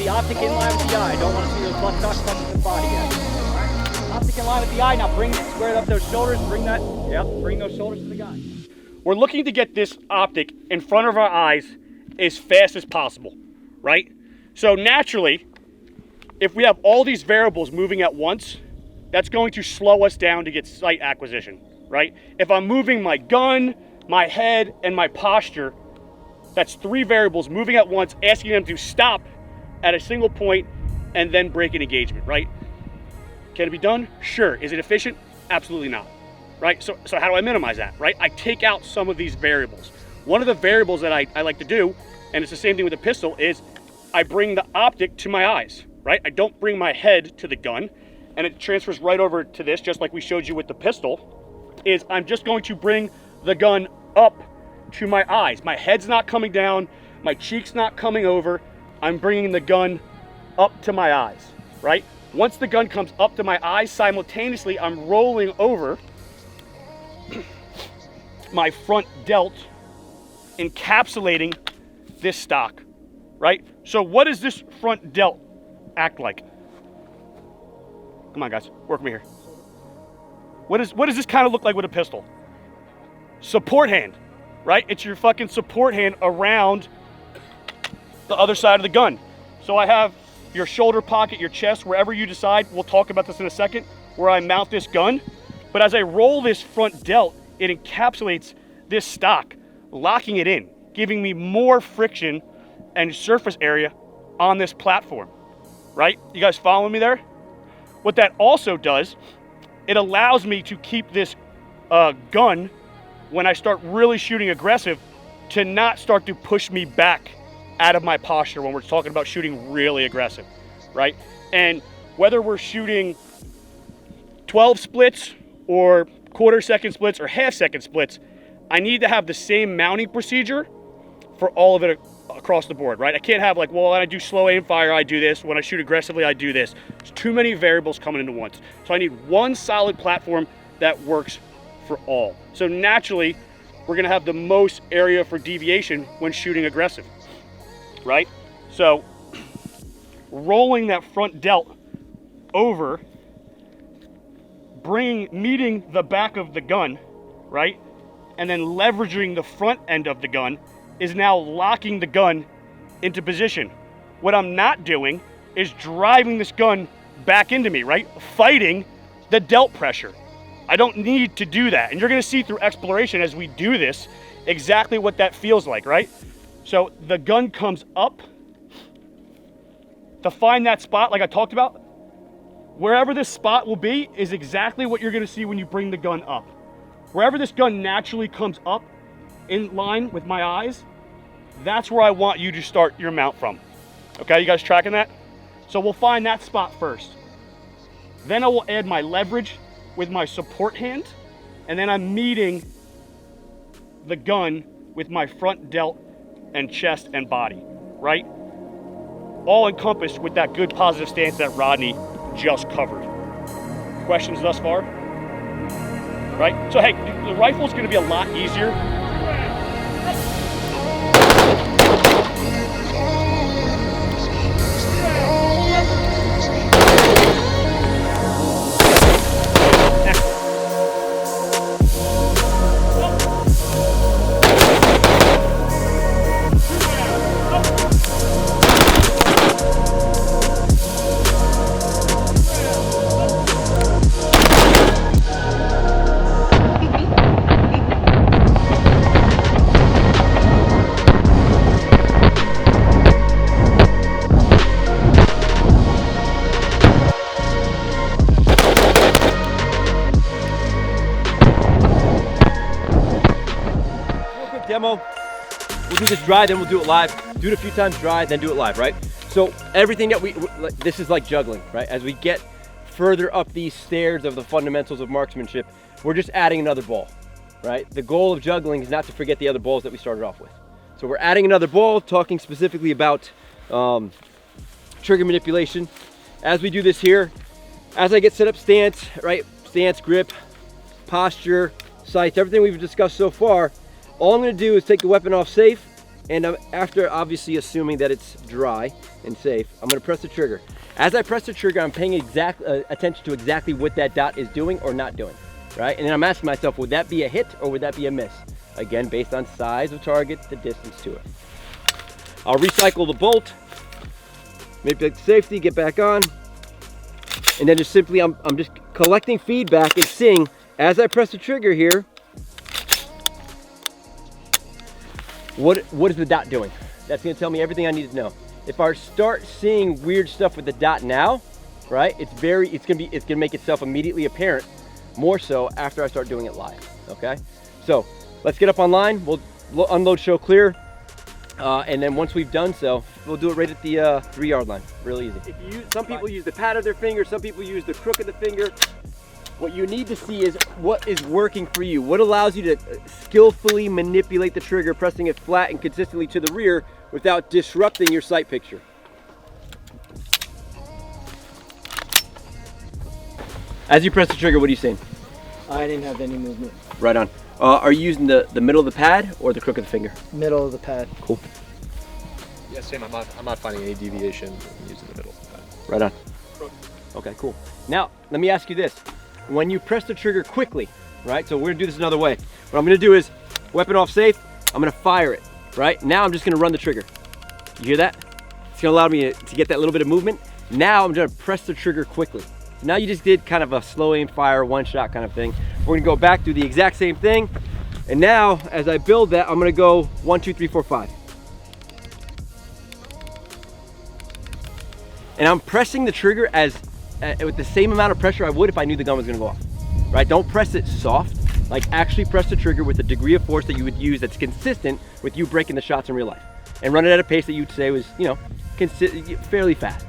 optic in line with the eye. I don't want to see those buttocks touching the body yet. All right. Optic in line with the eye. Now square up those shoulders. Bring those shoulders to the guy. We're looking to get this optic in front of our eyes as fast as possible, right? So naturally, if we have all these variables moving at once, that's going to slow us down to get sight acquisition, right? If I'm moving my gun, my head, and my posture, that's 3 variables moving at once, asking them to stop at a single point and then break an engagement, right? Can it be done? Sure. Is it efficient? Absolutely not, right? So how do I minimize that, right? I take out some of these variables. One of the variables that I like to do, and it's the same thing with the pistol, is I bring the optic to my eyes, right? I don't bring my head to the gun, and it transfers right over to this, just like we showed you with the pistol, is I'm just going to bring the gun up to my eyes. My head's not coming down, my cheek's not coming over, I'm bringing the gun up to my eyes, right? Once the gun comes up to my eyes, simultaneously I'm rolling over my front delt, encapsulating this stock, right? So what does this front delt act like? Come on guys, work with me here. What does this kind of look like with a pistol? Support hand, right? It's your fucking support hand around the other side of the gun. So I have your shoulder pocket, your chest, wherever you decide, we'll talk about this in a second, where I mount this gun. But as I roll this front delt, it encapsulates this stock, locking it in, giving me more friction and surface area on this platform, right? You guys following me there? What that also does, it allows me to keep this gun, when I start really shooting aggressive, to not start to push me back out of my posture when we're talking about shooting really aggressive, right? And whether we're shooting 12 splits or quarter-second splits or half-second splits, I need to have the same mounting procedure for all of it across the board, right? I can't have like, well, when I do slow aim fire, I do this. When I shoot aggressively, I do this. There's too many variables coming into once. So I need one solid platform that works for all. So naturally, we're gonna have the most area for deviation when shooting aggressive, right? So rolling that front delt over, meeting the back of the gun, right? And then leveraging the front end of the gun is now locking the gun into position. What I'm not doing is driving this gun back into me, right? Fighting the delt pressure. I don't need to do that. And you're gonna see through exploration as we do this, exactly what that feels like, right? So the gun comes up to find that spot like I talked about. Wherever this spot will be is exactly what you're gonna see when you bring the gun up. Wherever this gun naturally comes up in line with my eyes, that's where I want you to start your mount from. Okay, you guys tracking that? So we'll find that spot first. Then I will add my leverage with my support hand, and then I'm meeting the gun with my front delt and chest and body, right? All encompassed with that good positive stance that Rodney just covered. Questions thus far? Right? So hey, the rifle is going to be a lot easier. Demo. We'll do this dry, then we'll do it live. Do it a few times dry, then do it live, right? So everything that this is like juggling, right? As we get further up these stairs of the fundamentals of marksmanship, we're just adding another ball, right? The goal of juggling is not to forget the other balls that we started off with. So we're adding another ball, talking specifically about trigger manipulation. As we do this here, as I get set up stance, right? Stance, grip, posture, sights, everything we've discussed so far, all I'm gonna do is take the weapon off safe, And after obviously assuming that it's dry and safe, I'm gonna press the trigger. As I press the trigger, I'm paying attention to exactly what that dot is doing or not doing, right? And then I'm asking myself, would that be a hit or would that be a miss? Again, based on size of target, the distance to it. I'll recycle the bolt, maybe safety, get back on, and then just simply, I'm just collecting feedback and seeing, as I press the trigger here, what is the dot doing? That's gonna tell me everything I need to know. If I start seeing weird stuff with the dot now, right, it's gonna make itself immediately apparent, more so after I start doing it live, okay? So, let's get up online, we'll unload, show, clear, and then once we've done so, we'll do it right at the 3-yard line, real easy. Some people use the pad of their finger, some people use the crook of the finger. What you need to see is what is working for you. What allows you to skillfully manipulate the trigger, pressing it flat and consistently to the rear without disrupting your sight picture. As you press the trigger, what are you seeing? I didn't have any movement. Right on. Are you using the middle of the pad or the crook of the finger? Middle of the pad. Cool. Yeah, same. I'm not finding any deviation using the middle of the pad. Right on. Okay, cool. Now, let me ask you this. When you press the trigger quickly, right? So we're gonna do this another way. What I'm gonna do is, weapon off safe, I'm gonna fire it, right? Now I'm just gonna run the trigger. You hear that? It's gonna allow me to get that little bit of movement. Now I'm gonna press the trigger quickly. Now you just did kind of a slow aim fire, one shot kind of thing. We're gonna go back, do the exact same thing. And now, as I build that, I'm gonna go 1, 2, 3, 4, 5. And I'm pressing the trigger with the same amount of pressure I would if I knew the gun was gonna go off, right? Don't press it soft, like actually press the trigger with the degree of force that you would use that's consistent with you breaking the shots in real life. And run it at a pace that you'd say was, you know, fairly fast.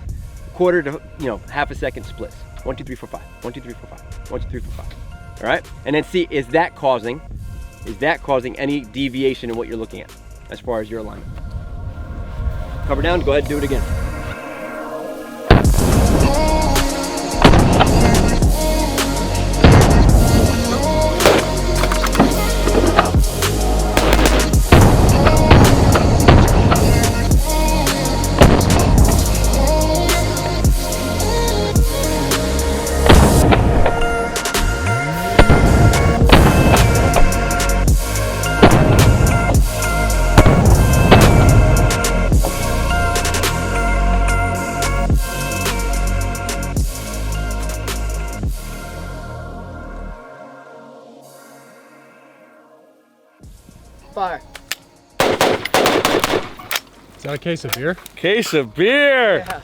Quarter to, you know, half a second splits. 1, 2, 3, 4, 5. 1, 2, 3, 4, 5. 1, 2, 3, 4, 5. All right? And then see, is that causing any deviation in what you're looking at as far as your alignment? Cover down, go ahead and do it again. Fire. Is that a case of beer? Case of beer. Yeah.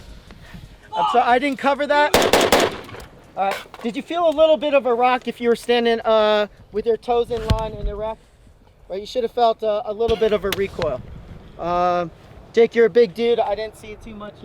I'm sorry, I didn't cover that. Did you feel a little bit of a rock if you were standing with your toes in line in the rack? Right, you should have felt a little bit of a recoil. Jake, you're a big dude. I didn't see too much.